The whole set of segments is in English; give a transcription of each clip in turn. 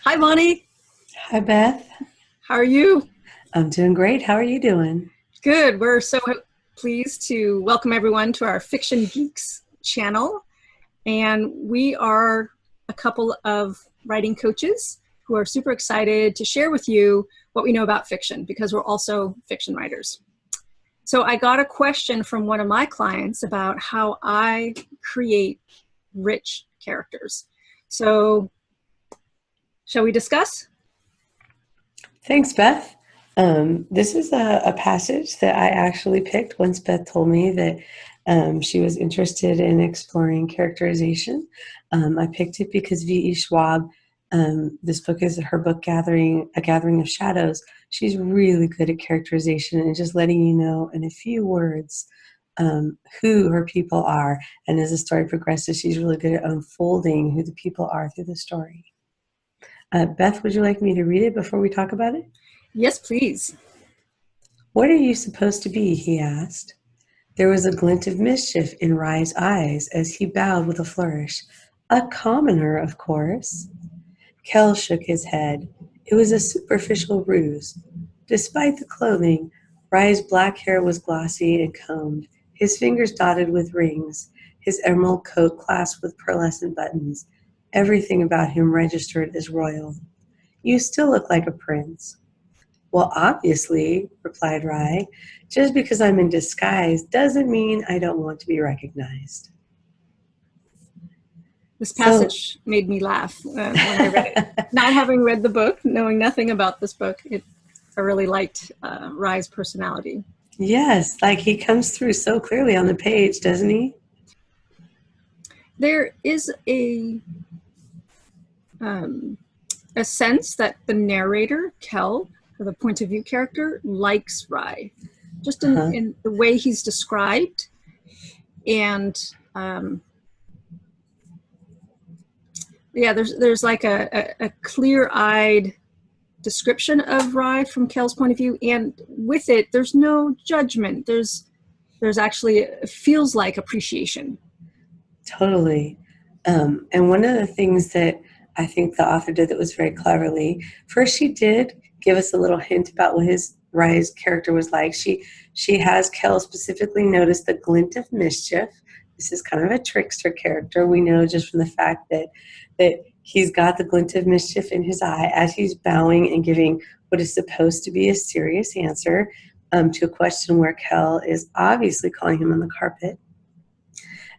Hi, Bonnie. Hi, Beth. How are you? I'm doing great. How are you doing? Good. We're so pleased to welcome everyone to our Fiction Geeks channel. And we are a couple of writing coaches who are super excited to share with you what we know about fiction because we're also fiction writers. So I got a question from one of my clients about how I create rich characters. So shall we discuss? Thanks, Beth. This is a passage that I actually picked once Beth told me that she was interested in exploring characterization. I picked it because V.E. Schwab, this book is her book, A Gathering of Shadows. She's really good at characterization and just letting you know in a few words who her people are. And as the story progresses, she's really good at unfolding who the people are through the story. Beth, would you like me to read it before we talk about it? Yes, please. What are you supposed to be? He asked. There was a glint of mischief in Rye's eyes as he bowed with a flourish. A commoner, of course. Kell shook his head. It was a superficial ruse. Despite the clothing, Rye's black hair was glossy and combed, his fingers dotted with rings, his emerald coat clasped with pearlescent buttons. Everything about him registered as royal. You still look like a prince. Well, obviously, replied Rye, just because I'm in disguise doesn't mean I don't want to be recognized. This passage made me laugh when I read it. Not having read the book, knowing nothing about this book, I really liked Rye's personality. Yes, like he comes through so clearly on the page, doesn't he? There is a sense that the narrator, Kell, or the point of view character, likes Rye, just in the way he's described. And yeah, there's like a clear-eyed description of Rye from Kell's point of view, and with it, there's no judgment. There's actually, it feels like appreciation. Totally. And one of the things that I think the author did that was very cleverly, first she did give us a little hint about what Rye's character was like. She has Kell specifically notice the glint of mischief. This is kind of a trickster character. We know just from the fact that he's got the glint of mischief in his eye as he's bowing and giving what is supposed to be a serious answer to a question where Kell is obviously calling him on the carpet.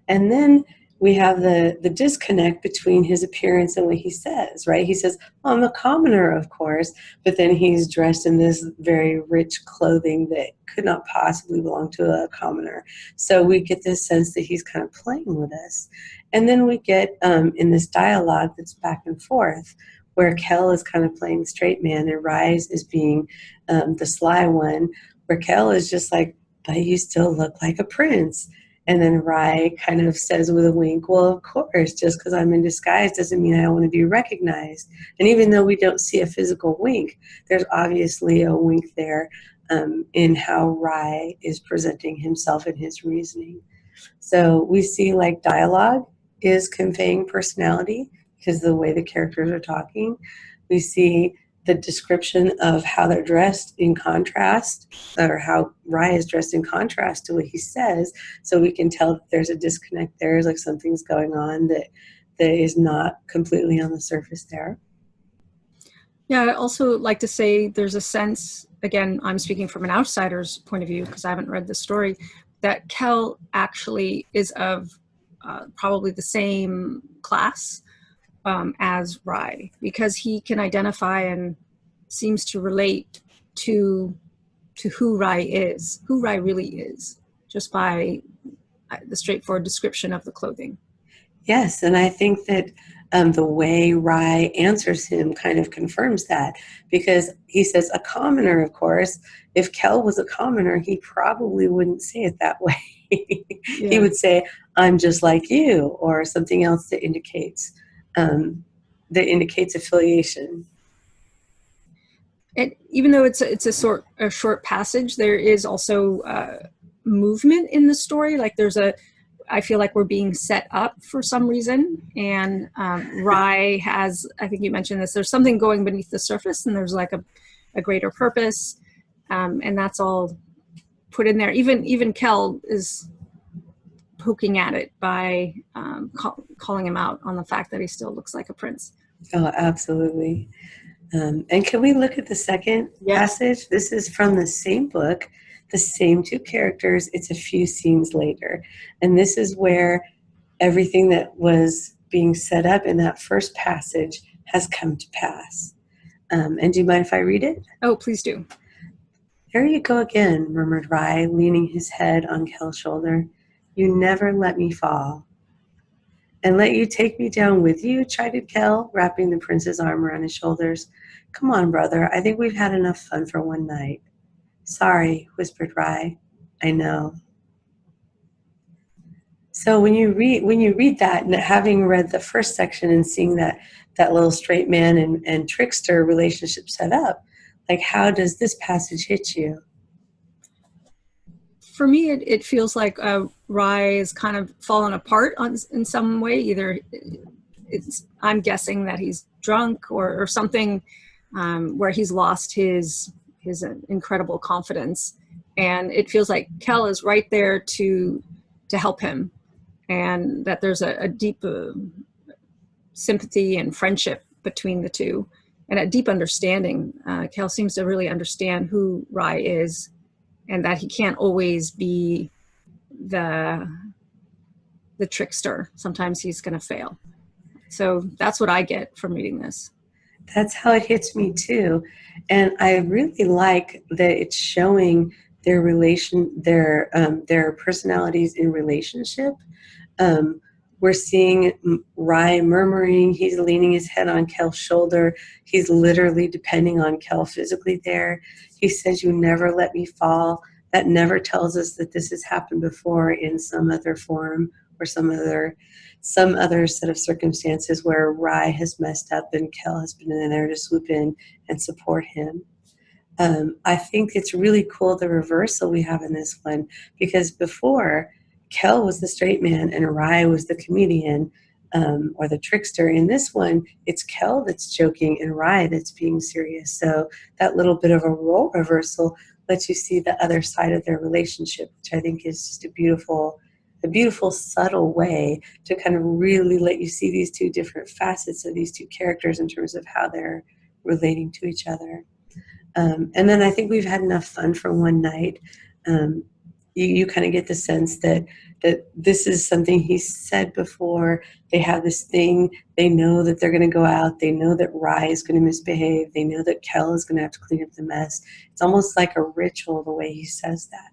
And then we have the disconnect between his appearance and what he says, right? He says, oh, I'm a commoner, of course, but then he's dressed in this very rich clothing that could not possibly belong to a commoner. So we get this sense that he's kind of playing with us. And then we get in this dialogue that's back and forth, where Kell is kind of playing the straight man and Rye is being the sly one, where Kell is just like, but you still look like a prince. And then Rye kind of says with a wink, well, of course, just because I'm in disguise doesn't mean I don't want to be recognized. And even though we don't see a physical wink, there's obviously a wink there in how Rye is presenting himself and his reasoning. So we see like dialogue is conveying personality because of the way the characters are talking. We see the description of how they're dressed in contrast, or how Rye is dressed in contrast to what he says, so we can tell that there's a disconnect there. There's like something's going on that is not completely on the surface there. Yeah, I also like to say there's a sense, again, I'm speaking from an outsider's point of view because I haven't read the story, that Kell actually is of probably the same class as Rye, because he can identify and seems to relate to who Rye is, who Rye really is, just by the straightforward description of the clothing. Yes, and I think that the way Rye answers him kind of confirms that, because he says, a commoner, of course. If Kell was a commoner, he probably wouldn't say it that way. He would say, I'm just like you, or something else that indicates affiliation. And even though it's a short passage, there is also movement in the story. Like there's I feel like we're being set up for some reason. And Rye has, I think you mentioned this, there's something going beneath the surface, and there's like a greater purpose. And that's all put in there. Even Kel is poking at it by calling him out on the fact that he still looks like a prince. Oh, absolutely. And can we look at the second passage? This is from the same book, the same two characters. It's a few scenes later. And this is where everything that was being set up in that first passage has come to pass. And do you mind if I read it? Oh, please do. There you go again, murmured Rye, leaning his head on Kel's shoulder. You never let me fall. And let you take me down with you, chided Kel, wrapping the prince's arm around his shoulders. Come on, brother, I think we've had enough fun for one night. Sorry, whispered Rye. I know. So when you read that, and having read the first section and seeing that little straight man and trickster relationship set up, like, how does this passage hit you? For me, it feels like Rye is kind of fallen apart in some way. Either I'm guessing that he's drunk or something, where he's lost his incredible confidence, and it feels like Kel is right there to help him, and that there's a deep sympathy and friendship between the two, and a deep understanding. Kel seems to really understand who Rye is, and that he can't always be the trickster. Sometimes he's going to fail. So that's what I get from reading this. That's how it hits me too. And I really like that it's showing their personalities in relationship. We're seeing Rye murmuring. He's leaning his head on Kel's shoulder. He's literally depending on Kel physically there. He says, you never let me fall. That never tells us that this has happened before in some other form or some other set of circumstances where Rye has messed up and Kel has been in there to swoop in and support him. I think it's really cool, the reversal we have in this one, because before, Kel was the straight man and Rye was the comedian, or the trickster. In this one, it's Kel that's joking and Rye that's being serious. So that little bit of a role reversal lets you see the other side of their relationship, which I think is just a beautiful, subtle way to kind of really let you see these two different facets of these two characters in terms of how they're relating to each other. And then I think we've had enough fun for one night. You kind of get the sense that this is something he said before. They have this thing. They know that they're going to go out. They know that Rye is going to misbehave. They know that Kel is going to have to clean up the mess. It's almost like a ritual the way he says that.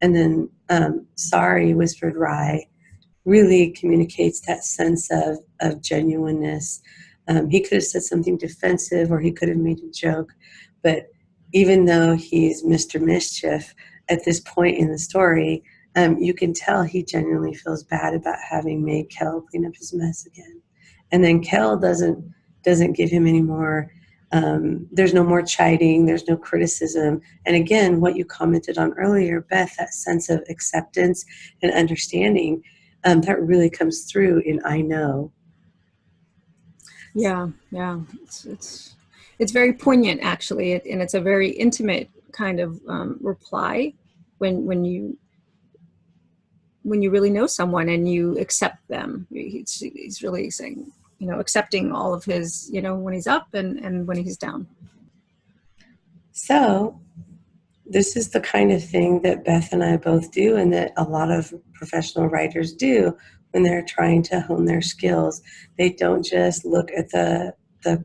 And then, sorry, whispered Rye, really communicates that sense of genuineness. He could have said something defensive or he could have made a joke. But even though he's Mr. Mischief, at this point in the story, you can tell he genuinely feels bad about having made Kel clean up his mess again. And then Kel doesn't give him any more. There's no more chiding. There's no criticism. And again, what you commented on earlier, Beth, that sense of acceptance and understanding, that really comes through in I Know. Yeah. It's very poignant, actually, and it's a very intimate kind of reply when you really know someone and you accept them. He's really saying, accepting all of his, when he's up and when he's down. So this is the kind of thing that Beth and I both do, and that a lot of professional writers do when they're trying to hone their skills. They don't just look at the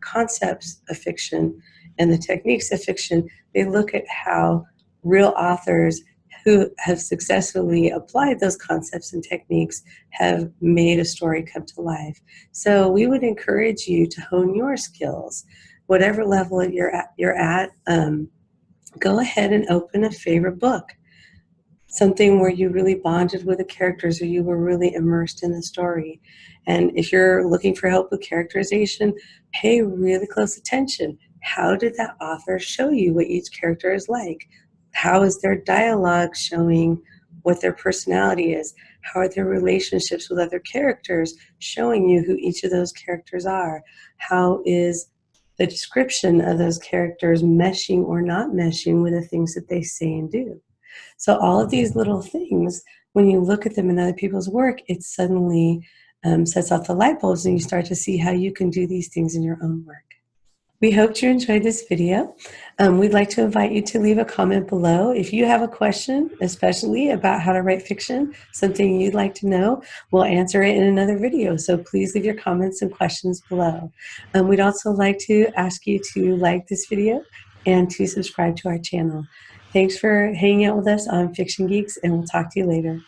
concepts of fiction and the techniques of fiction. They look at how real authors who have successfully applied those concepts and techniques have made a story come to life. So we would encourage you to hone your skills. Whatever level you're at, go ahead and open a favorite book. Something where you really bonded with the characters or you were really immersed in the story. And if you're looking for help with characterization, pay really close attention. How did that author show you what each character is like? How is their dialogue showing what their personality is? How are their relationships with other characters showing you who each of those characters are? How is the description of those characters meshing or not meshing with the things that they say and do? So all of these little things, when you look at them in other people's work, it suddenly sets off the light bulbs, and you start to see how you can do these things in your own work. We hope you enjoyed this video. We'd like to invite you to leave a comment below. If you have a question, especially about how to write fiction, something you'd like to know, we'll answer it in another video. So please leave your comments and questions below. We'd also like to ask you to like this video and to subscribe to our channel. Thanks for hanging out with us on Fiction Geeks, and we'll talk to you later.